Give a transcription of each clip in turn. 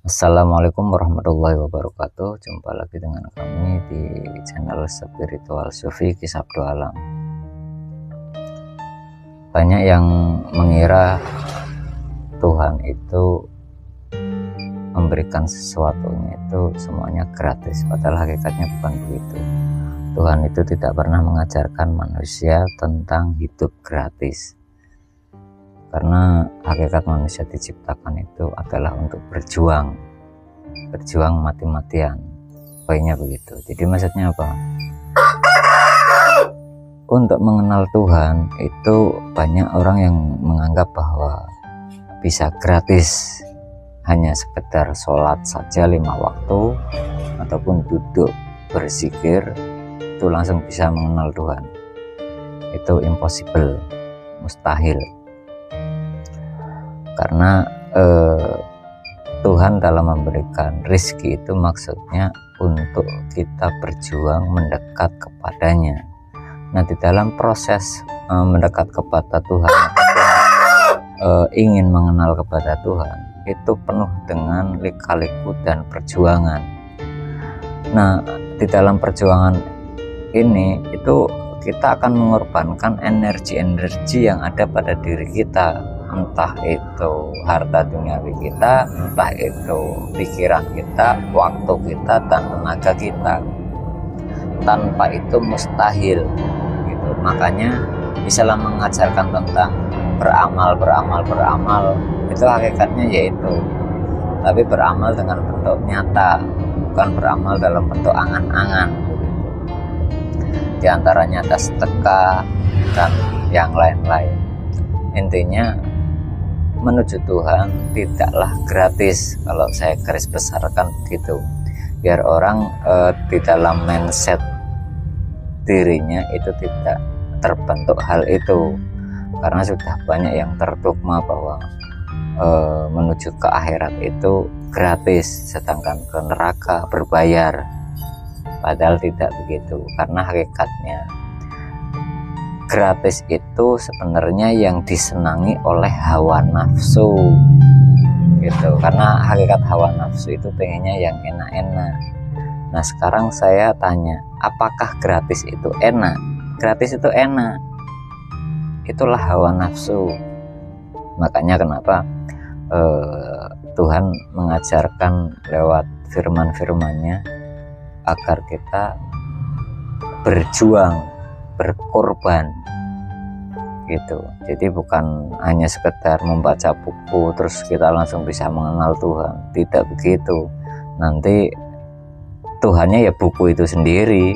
Assalamualaikum warahmatullahi wabarakatuh. Jumpa lagi dengan kami di channel Spiritual Sufi Kisah Abdul Alam. Banyak yang mengira Tuhan itu memberikan sesuatunya itu semuanya gratis, padahal hakikatnya bukan begitu. Tuhan itu tidak pernah mengajarkan manusia tentang hidup gratis, karena hakikat manusia diciptakan itu adalah untuk berjuang mati-matian. Poinnya begitu. Jadi maksudnya apa? Untuk mengenal Tuhan itu banyak orang yang menganggap bahwa bisa gratis, hanya sekedar sholat saja 5 waktu ataupun duduk berzikir itu langsung bisa mengenal Tuhan. Itu impossible, mustahil. Karena Tuhan dalam memberikan rizki itu maksudnya untuk kita berjuang mendekat kepadanya. Nah, di dalam proses mendekat kepada Tuhan, ingin mengenal kepada Tuhan, itu penuh dengan lika-liku dan perjuangan. Nah, di dalam perjuangan ini itu kita akan mengorbankan energi-energi yang ada pada diri kita, entah itu harta duniawi kita, entah itu pikiran kita, waktu kita, dan tenaga kita. Tanpa itu mustahil gitu. Makanya Islam mengajarkan tentang beramal itu hakikatnya yaitu, tapi beramal dengan bentuk nyata, bukan beramal dalam bentuk angan-angan. Di antara nyata sedekah dan yang lain-lain. Intinya menuju Tuhan tidaklah gratis, kalau saya garis besarkan begitu, biar orang di dalam mindset dirinya itu tidak terbentuk hal itu, karena sudah banyak yang terdogma bahwa menuju ke akhirat itu gratis, sedangkan ke neraka berbayar. Padahal tidak begitu, karena hakikatnya gratis itu sebenarnya yang disenangi oleh hawa nafsu gitu. Karena hakikat hawa nafsu itu pengennya yang enak-enak. Nah, sekarang saya tanya, apakah gratis itu enak? Gratis itu enak, itulah hawa nafsu. Makanya kenapa Tuhan mengajarkan lewat firman-firmannya agar kita berjuang, berkorban gitu. Jadi bukan hanya sekedar membaca buku terus kita langsung bisa mengenal Tuhan, tidak begitu. Nanti Tuhannya ya buku itu sendiri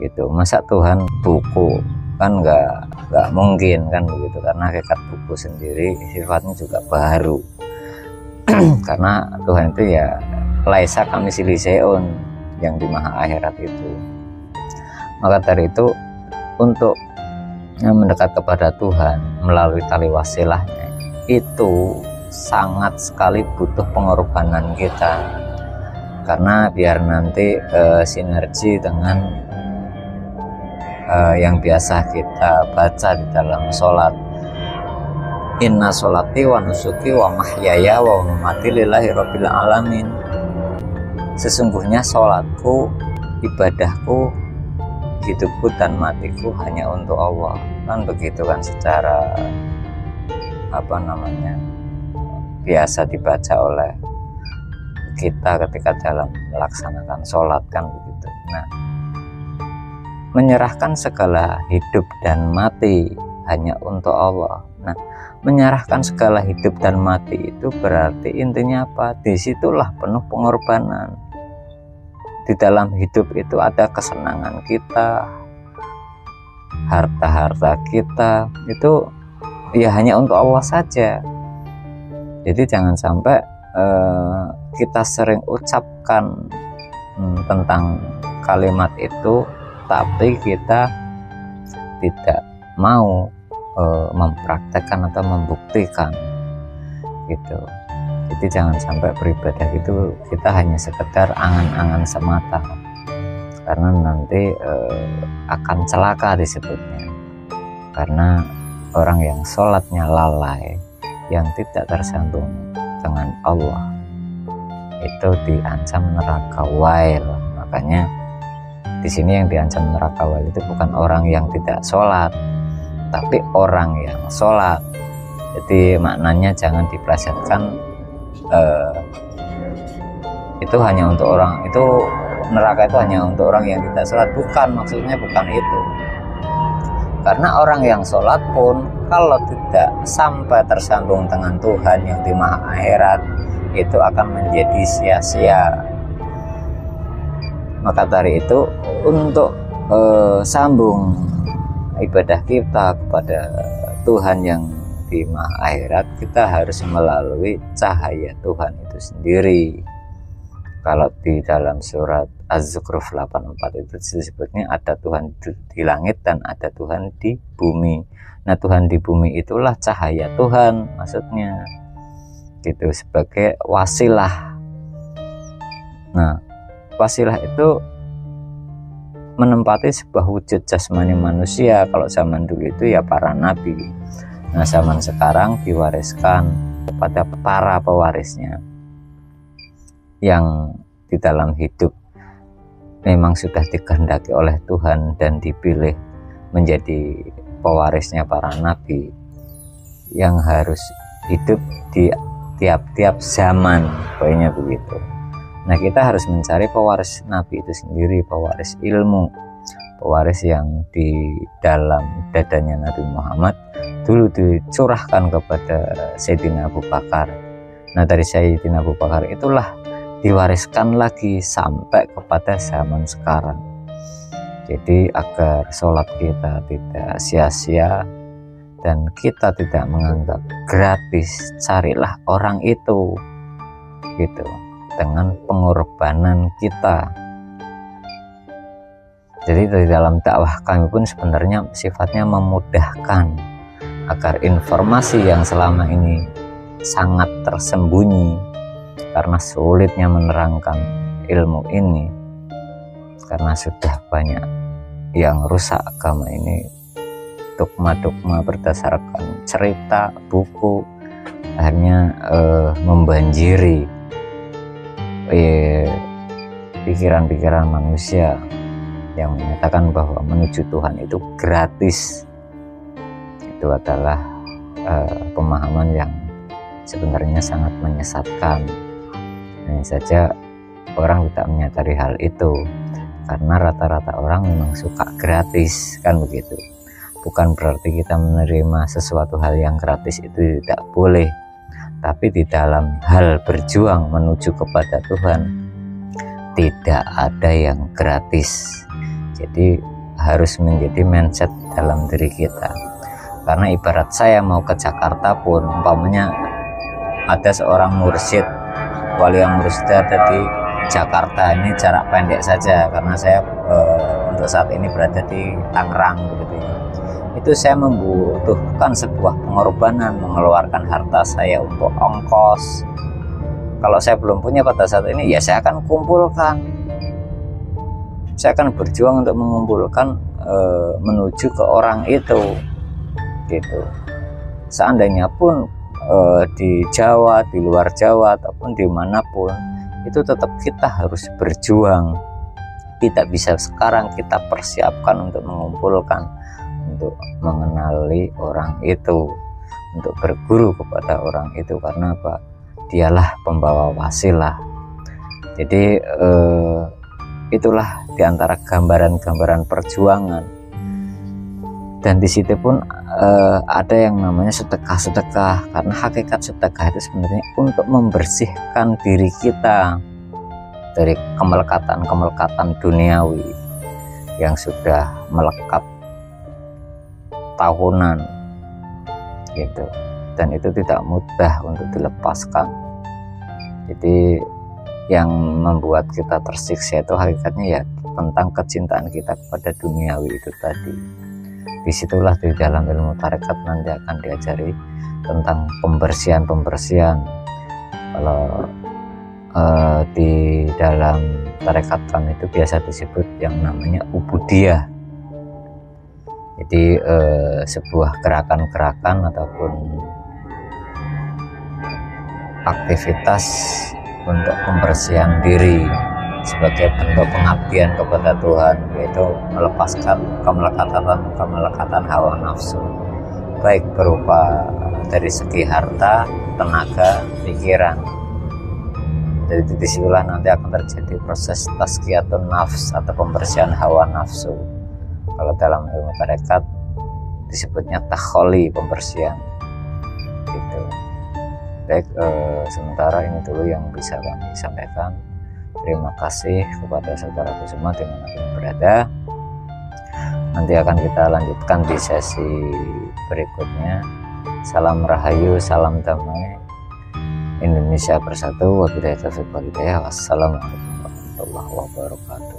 gitu. Masa Tuhan buku, kan nggak mungkin kan begitu, karena hakikat buku sendiri sifatnya juga baru. Karena Tuhan itu ya laisa kamitslihi syai'un, yang di maha akhirat itu. Maka dari itu, untuk mendekat kepada Tuhan melalui tali wasilahnya itu sangat sekali butuh pengorbanan kita, karena biar nanti sinergi dengan yang biasa kita baca di dalam sholat, inna sholati wa nusuki wa mahyaya wa mamati lillahi rabbil alamin. Sesungguhnya sholatku, ibadahku, hidupku dan matiku hanya untuk Allah. Kan begitu kan, secara biasa dibaca oleh kita ketika dalam melaksanakan sholat, kan begitu. Nah, menyerahkan segala hidup dan mati hanya untuk Allah. Nah, menyerahkan segala hidup dan mati itu berarti intinya apa? Disitulah penuh pengorbanan. Di dalam hidup itu ada kesenangan kita, harta-harta kita, itu ya hanya untuk Allah saja. Jadi jangan sampai kita sering ucapkan tentang kalimat itu, tapi kita tidak mau mempraktekkan atau membuktikan gitu. Jadi jangan sampai beribadah itu kita hanya sekedar angan-angan semata, karena nanti akan celaka disebutnya. Karena orang yang sholatnya lalai, yang tidak tersambung dengan Allah, itu diancam neraka wail. Makanya di sini yang diancam neraka wail itu bukan orang yang tidak sholat, tapi orang yang sholat. Jadi maknanya jangan dipelesetkan itu hanya untuk orang, itu neraka itu hanya untuk orang yang tidak sholat. Bukan, maksudnya bukan itu. Karena orang yang sholat pun kalau tidak sampai tersambung dengan Tuhan yang di maha akhirat, itu akan menjadi sia-sia. Maka dari itu untuk sambung ibadah kita kepada Tuhan yang di maha akhirat, kita harus melalui cahaya Tuhan itu sendiri. Kalau di dalam surat Az-Zukhruf 84 itu disebutnya ada Tuhan di langit dan ada Tuhan di bumi. Nah, Tuhan di bumi itulah cahaya Tuhan, maksudnya gitu, sebagai wasilah. Nah, wasilah itu menempati sebuah wujud jasmani manusia. Kalau zaman dulu itu ya para nabi. Nah, zaman sekarang diwariskan kepada para pewarisnya yang di dalam hidup memang sudah dikehendaki oleh Tuhan dan dipilih menjadi pewarisnya para nabi yang harus hidup di tiap-tiap zaman, pokoknya begitu. Nah, kita harus mencari pewaris nabi itu sendiri, pewaris ilmu, pewaris yang di dalam dadanya Nabi Muhammad dulu dicurahkan kepada Sayyidina Abu Bakar. Nah, dari Sayyidina Abu Bakar itulah diwariskan lagi sampai kepada zaman sekarang. Jadi agar sholat kita tidak sia-sia dan kita tidak menganggap gratis, carilah orang itu gitu dengan pengorbanan kita. Jadi di dalam dakwah kami pun sebenarnya sifatnya memudahkan agar informasi yang selama ini sangat tersembunyi karena sulitnya menerangkan ilmu ini, karena sudah banyak yang rusak agama ini, dogma-dogma berdasarkan cerita, buku, akhirnya membanjiri pikiran-pikiran manusia yang menyatakan bahwa menuju Tuhan itu gratis. Itu adalah pemahaman yang sebenarnya sangat menyesatkan. Hanya saja orang tidak menyadari hal itu, karena rata-rata orang memang suka gratis, kan begitu. Bukan berarti kita menerima sesuatu hal yang gratis itu tidak boleh, tapi di dalam hal berjuang menuju kepada Tuhan tidak ada yang gratis. Jadi harus menjadi mindset dalam diri kita. Karena ibarat saya mau ke Jakarta pun, umpamanya ada seorang mursyid, wali yang mursyid ada di Jakarta, ini jarak pendek saja karena saya untuk saat ini berada di Tangerang begitu ya. Itu saya membutuhkan sebuah pengorbanan, mengeluarkan harta saya untuk ongkos. Kalau saya belum punya pada saat ini, ya saya akan kumpulkan, saya akan berjuang untuk mengumpulkan menuju ke orang itu gitu. Seandainya pun di Jawa, di luar Jawa ataupun dimanapun, itu tetap kita harus berjuang. Tidak bisa sekarang kita persiapkan untuk mengumpulkan, untuk mengenali orang itu, untuk berguru kepada orang itu, karena apa? Dialah pembawa wasilah. Jadi itulah diantara gambaran-gambaran perjuangan. Dan di situ pun ada yang namanya sedekah-sedekah, karena hakikat sedekah itu sebenarnya untuk membersihkan diri kita dari kemelekatan-kemelekatan duniawi yang sudah melekat tahunan gitu, dan itu tidak mudah untuk dilepaskan. Jadi yang membuat kita tersiksa itu hakikatnya ya tentang kecintaan kita kepada duniawi itu tadi. Disitulah di dalam ilmu tarekat nanti akan diajari tentang pembersihan. Kalau di dalam tarekat kami itu biasa disebut yang namanya ubudiyah. Jadi sebuah gerakan-gerakan ataupun aktivitas untuk pembersihan diri sebagai bentuk pengabdian kepada Tuhan, yaitu melepaskan kemelekatan hawa nafsu, baik berupa dari segi harta, tenaga, pikiran. Jadi disitulah nanti akan terjadi proses tazkiyatun nafs atau pembersihan hawa nafsu. Kalau dalam ilmu tarekat disebutnya takholi, pembersihan gitu. Baik, sementara ini dulu yang bisa kami sampaikan. Terima kasih kepada saudaraku semua dimanapun berada. Nanti akan kita lanjutkan di sesi berikutnya. Salam rahayu, salam damai, Indonesia bersatu. Wabillahi taufiq wal hidayah. Wassalamualaikum warahmatullahi wabarakatuh.